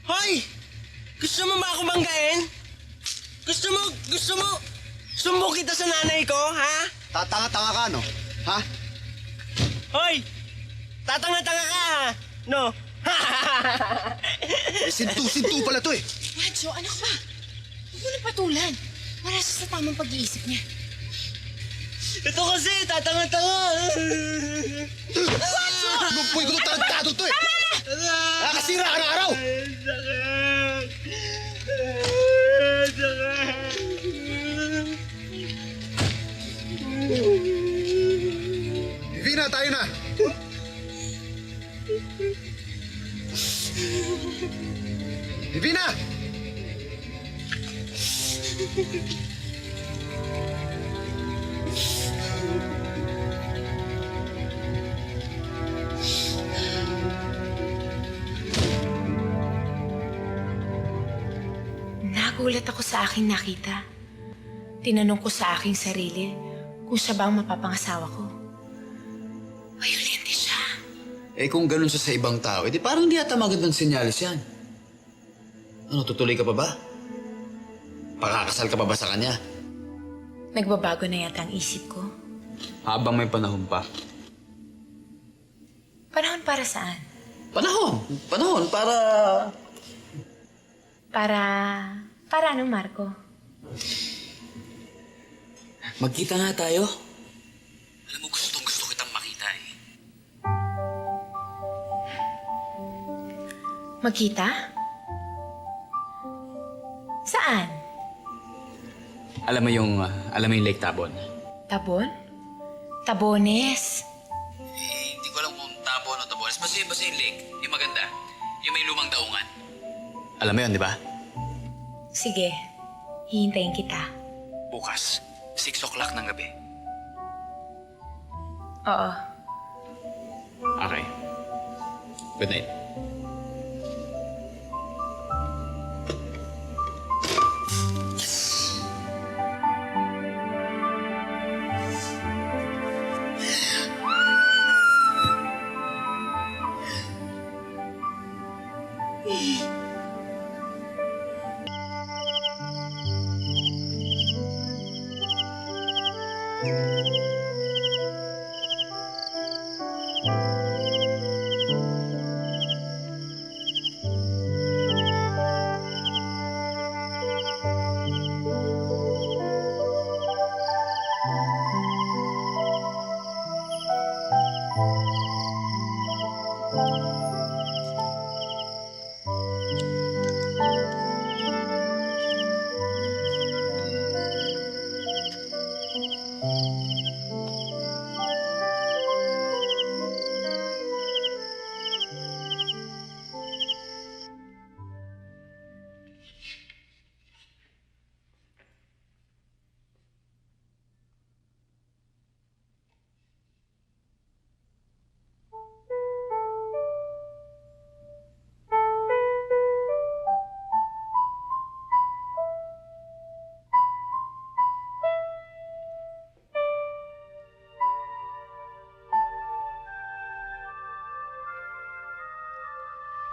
Hoy! Gusto mo ba ako banggain? Gusto mo sumbong kita sa nanay ko, ha? Tatanga-tanga ka, no? Ha? Hoy! Tatanga-tanga ka, ha? No? Sintu pala to eh. Macho, ano ka ba? Huwag mo nang patulan. Para sa tamang pag-iisip niya. Ito kasi, tatanga-tanga. Lumpoy ko itong tarantado to eh. Nakakasira ka ng araw. Divina, tayo na. Divina! Nagulat ako sa aking nakita. Tinanong ko sa aking sarili kung siya ba ang mapapangasawa ko. Violente siya. Eh kung ganun siya sa ibang tao, edi parang di ata magandang senyalis yan. Ano, tutuloy ka pa ba? Pakakasal ka pa ba sa kanya? Nagbabago na yata ang isip ko. Habang may panahon pa. Panahon para saan? Panahon para... Para ano, Marco? Magkita nga tayo. Alam mo, gusto kitang makita eh. Magkita? Saan? Alam mo yung Lake Tabon? Tabon? Tabones? Eh, hindi ko alam kung Tabon o Tabones. Basta yung lake. Yung maganda. Yung may lumang daungan. Alam mo yun, di ba? Sige, hihintayin kita. Bukas, 6 o'clock ng gabi. Oo. Okay. Good night.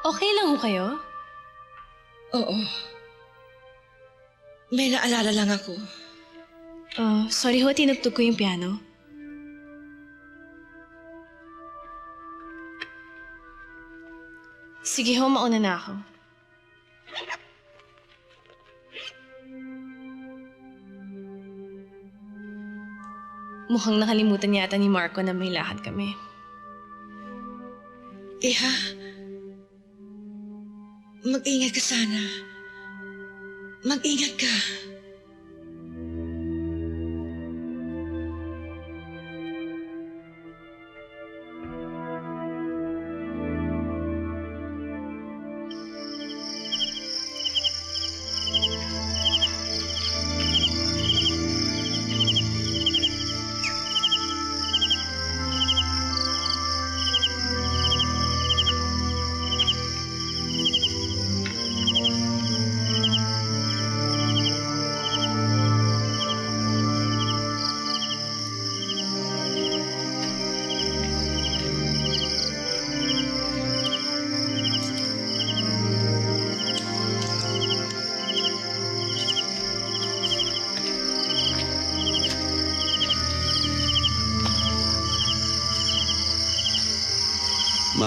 Okay lang ho kayo? Oo. May naalala lang ako. Sorry ho, tinugtog ko yung piano. Sige ho, mauna na ako. Mukhang nakalimutan yata ni Marco na may lakad kami. Iha, mag-ingat ka sana. Mag-ingat ka.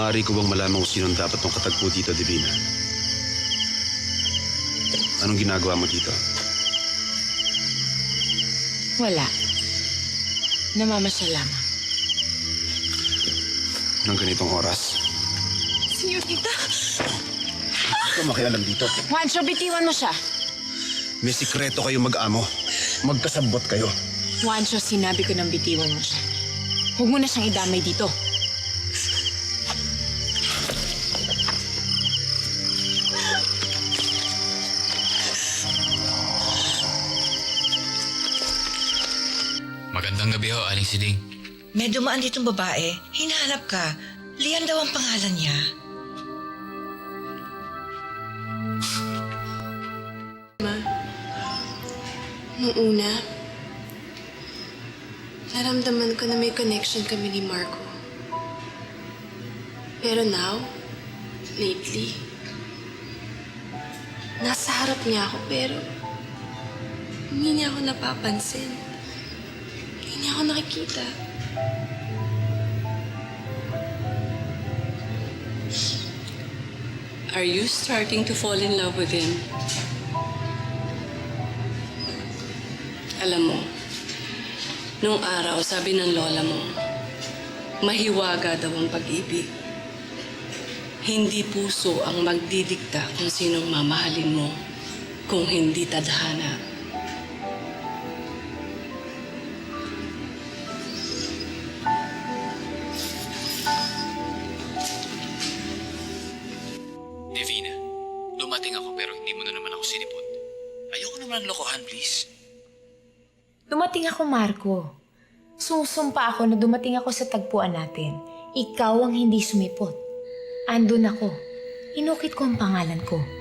Maaari ko bang malaman kung sinong dapat mong katagpo dito, Divina? Anong ginagawa mo dito? Wala. Namamasyal lamang. Nang ganitong oras? Senyorita! Huwag ka makialam dito. Juancho, bitiwan mo siya. May sikreto kayo mag-amo. Magkasabot kayo. Juancho, sinabi ko nang bitiwan mo siya. Huwag mo na siyang idamay dito. Magandang gabi ho, Aling Siling. May dumaan ditong babae. Hinahanap ka. Lian daw ang pangalan niya. Nung una, naramdaman ko na may connection kami ni Marco. Pero now, lately, nasa harap niya ako pero hindi niya ako napapansin. Hindi niya ako nakikita. Are you starting to fall in love with him? Alam mo, nung araw sabi ng lola mo, mahiwaga daw ang pag-ibig. Hindi puso ang magdidikta kung sinong mamahalin mo, kung hindi tadhana. Divina, dumating ako pero hindi mo na naman ako sinipot. Ayoko naman ng lokohan, please. Dumating ako, Marco. Susumpa ako na dumating ako sa tagpuan natin. Ikaw ang hindi sumipot. Andun ako. Inukit ko ang pangalan ko.